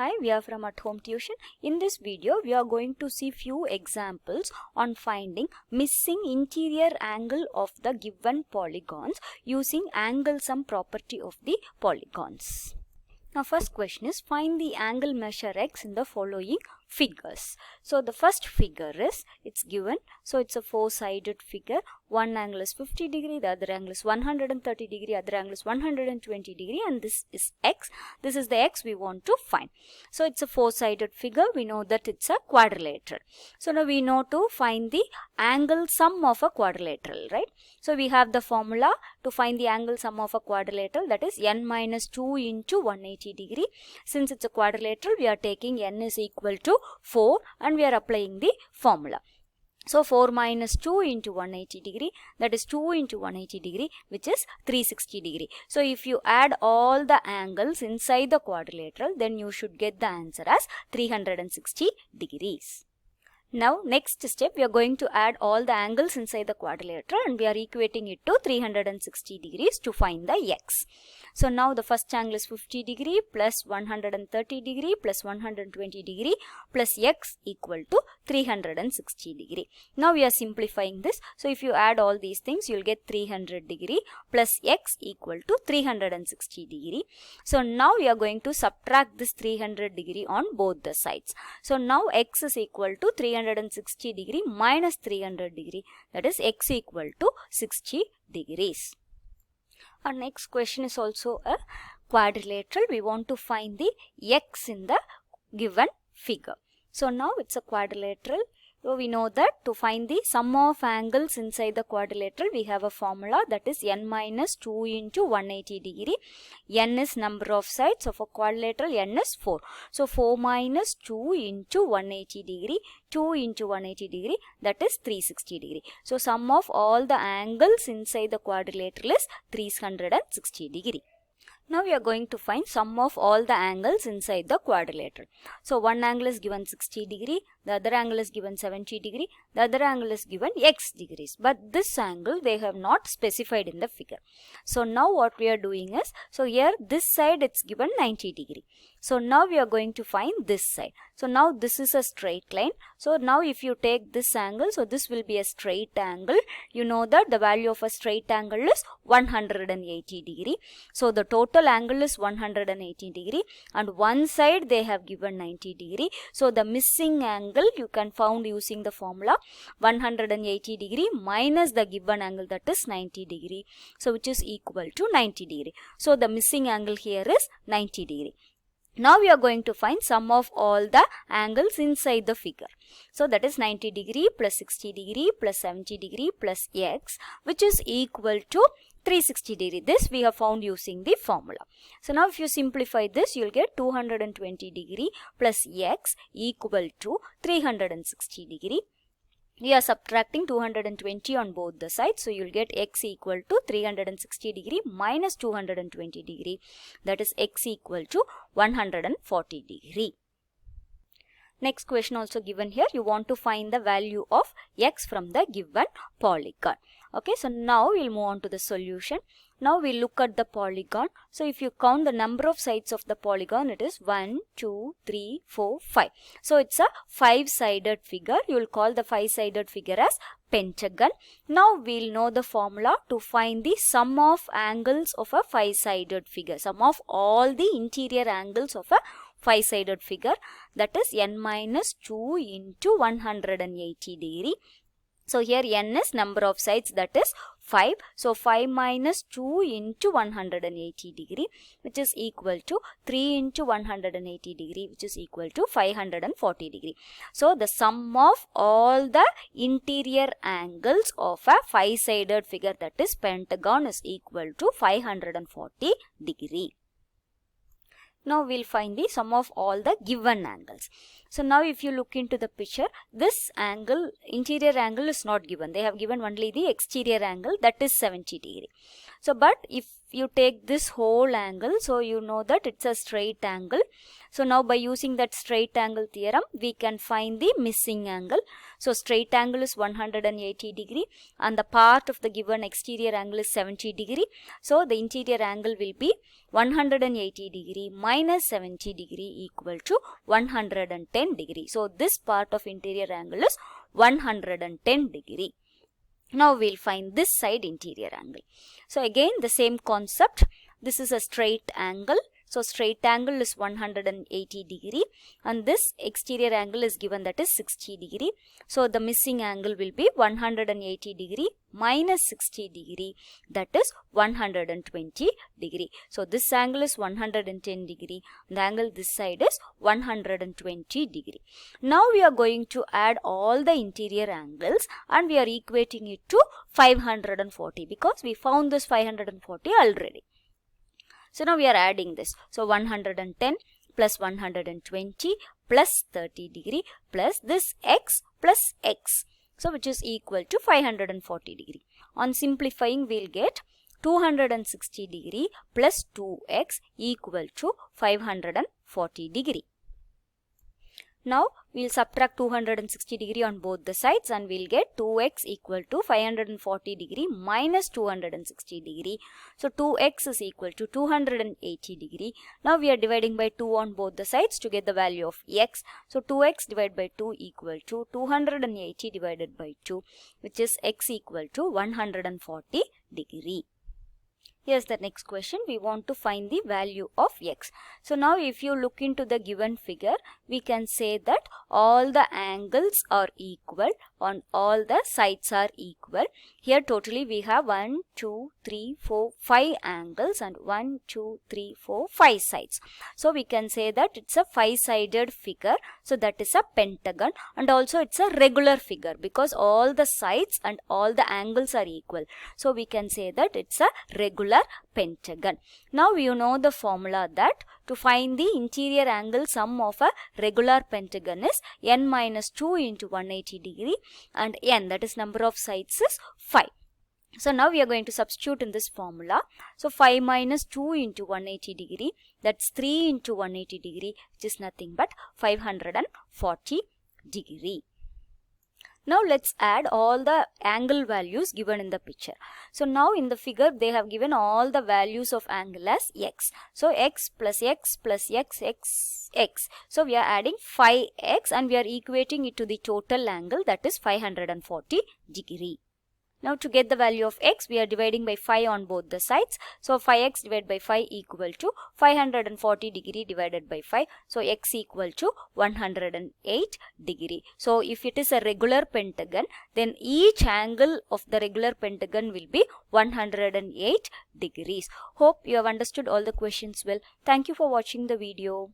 Hi, we are from At Home Tuition. In this video, we are going to see few examples on finding missing interior angle of the given polygons using angle sum property of the polygons. Now, first question is find the angle measure x in the following figures. So, the first figure is, it's given, so it's a four-sided figure. One angle is 50 degree, the other angle is 130 degree, other angle is 120 degree, and this is x. This is the x we want to find. So, it's a four-sided figure. We know that it's a quadrilateral. So, now we know to find the angle sum of a quadrilateral, right? So, we have the formula to find the angle sum of a quadrilateral, that is n minus 2 into 180 degree. Since it's a quadrilateral, we are taking n is equal to 4 and we are applying the formula. So, 4 minus 2 into 180 degree, that is 2 into 180 degree, which is 360 degree. So, if you add all the angles inside the quadrilateral, then you should get the answer as 360 degrees. Now, next step, we are going to add all the angles inside the quadrilateral and we are equating it to 360 degrees to find the x. So, now the first angle is 50 degree plus 130 degree plus 120 degree plus x equal to 360 degree. Now, we are simplifying this. So, if you add all these things, you will get 300 degree plus x equal to 360 degree. So, now we are going to subtract this 300 degree on both the sides. So, now x is equal to 360 degree minus 300 degree, that is x equal to 60 degrees. Our next question is also a quadrilateral. We want to find the x in the given figure. So, now it's a quadrilateral. So, we know that to find the sum of angles inside the quadrilateral, we have a formula, that is n minus 2 into 180 degree. N is number of sides of a quadrilateral, n is 4. So, 4 minus 2 into 180 degree, 2 into 180 degree, that is 360 degree. So, sum of all the angles inside the quadrilateral is 360 degree. Now, we are going to find sum of all the angles inside the quadrilateral. So, one angle is given 60 degree, the other angle is given 70 degree, the other angle is given x degrees. But this angle they have not specified in the figure. So, now what we are doing is, so here this side it's given 90 degree. So, now we are going to find this side. So, now this is a straight line. So, now if you take this angle, so this will be a straight angle. You know that the value of a straight angle is 180 degree. So, the total angle is 180 degree and one side they have given 90 degree. So, the missing angle you can found using the formula 180 degree minus the given angle, that is 90 degree. So, which is equal to 90 degree. So, the missing angle here is 90 degree. Now, we are going to find sum of all the angles inside the figure. So, that is 90 degree plus 60 degree plus 70 degree plus x, which is equal to 360 degree. This we have found using the formula. So, now if you simplify this, you will get 220 degree plus x equal to 360 degree. We are subtracting 220 on both the sides. So, you will get x equal to 360 degree minus 220 degree, that is x equal to 140 degree. Next question also given here. You want to find the value of x from the given polygon. Okay, so now we will move on to the solution. Now we look at the polygon. So, if you count the number of sides of the polygon, it is 1, 2, 3, 4, 5. So, it's a 5-sided figure. You will call the 5-sided figure as pentagon. Now, we will know the formula to find the sum of angles of a 5-sided figure. Sum of all the interior angles of a 5-sided figure, that is n minus 2 into 180 degree. So, here n is number of sides, that is 5. So, 5 minus 2 into 180 degree, which is equal to 3 into 180 degree, which is equal to 540 degree. So, the sum of all the interior angles of a 5-sided figure, that is pentagon, is equal to 540 degree. Now, we will find the sum of all the given angles. So now if you look into the picture, this angle, interior angle is not given. They have given only the exterior angle, that is 70 degree. So but if you take this whole angle, so you know that it's a straight angle. So now by using that straight angle theorem, we can find the missing angle. So straight angle is 180 degree and the part of the given exterior angle is 70 degree. So the interior angle will be 180 degree minus 70 degree equal to 110 degree. So this part of interior angle is 110 degree. Now we'll find this side interior angle. So again the same concept. This is a straight angle. So straight angle is 180 degree and this exterior angle is given, that is 60 degree. So the missing angle will be 180 degree minus 60 degree, that is 120 degree. So this angle is 110 degree. The angle this side is 120 degree. Now we are going to add all the interior angles and we are equating it to 540 because we found this 540 already. So now we are adding this. So 110 plus 120 plus 30 degree plus this x plus x. So which is equal to 540 degree. On simplifying, we'll get 260 degree plus 2x equal to 540 degree. Now we'll subtract 260 degree on both the sides and we'll get 2x equal to 540 degree minus 260 degree. So 2x is equal to 280 degree. Now we are dividing by 2 on both the sides to get the value of x. So 2x divided by 2 equal to 280 divided by 2, which is x equal to 140 degree. Here's the next question. We want to find the value of x. So now if you look into the given figure, we can say that all the angles are equal on all the sides are equal. Here totally we have 1, 2, 3, 4, 5 angles and 1, 2, 3, 4, 5 sides. So we can say that it's a 5-sided figure. So that is a pentagon and also it's a regular figure because all the sides and all the angles are equal. So we can say that it's a regular pentagon. Now you know the formula that to find the interior angle sum of a regular pentagon is n minus 2 into 180 degree and n, that is number of sides, is 5. So now we are going to substitute in this formula. So 5 minus 2 into 180 degree, that's 3 into 180 degree, which is nothing but 540 degree. Now let's add all the angle values given in the picture. So now in the figure they have given all the values of angle as x. So x plus x plus x, x, x. So we are adding 5x and we are equating it to the total angle, that is 540 degree. Now to get the value of x, we are dividing by 5 on both the sides. So 5x divided by 5 equal to 540 degree divided by 5. So x equal to 108 degree. So if it is a regular pentagon, then each angle of the regular pentagon will be 108 degrees. Hope you have understood all the questions well. Thank you for watching the video.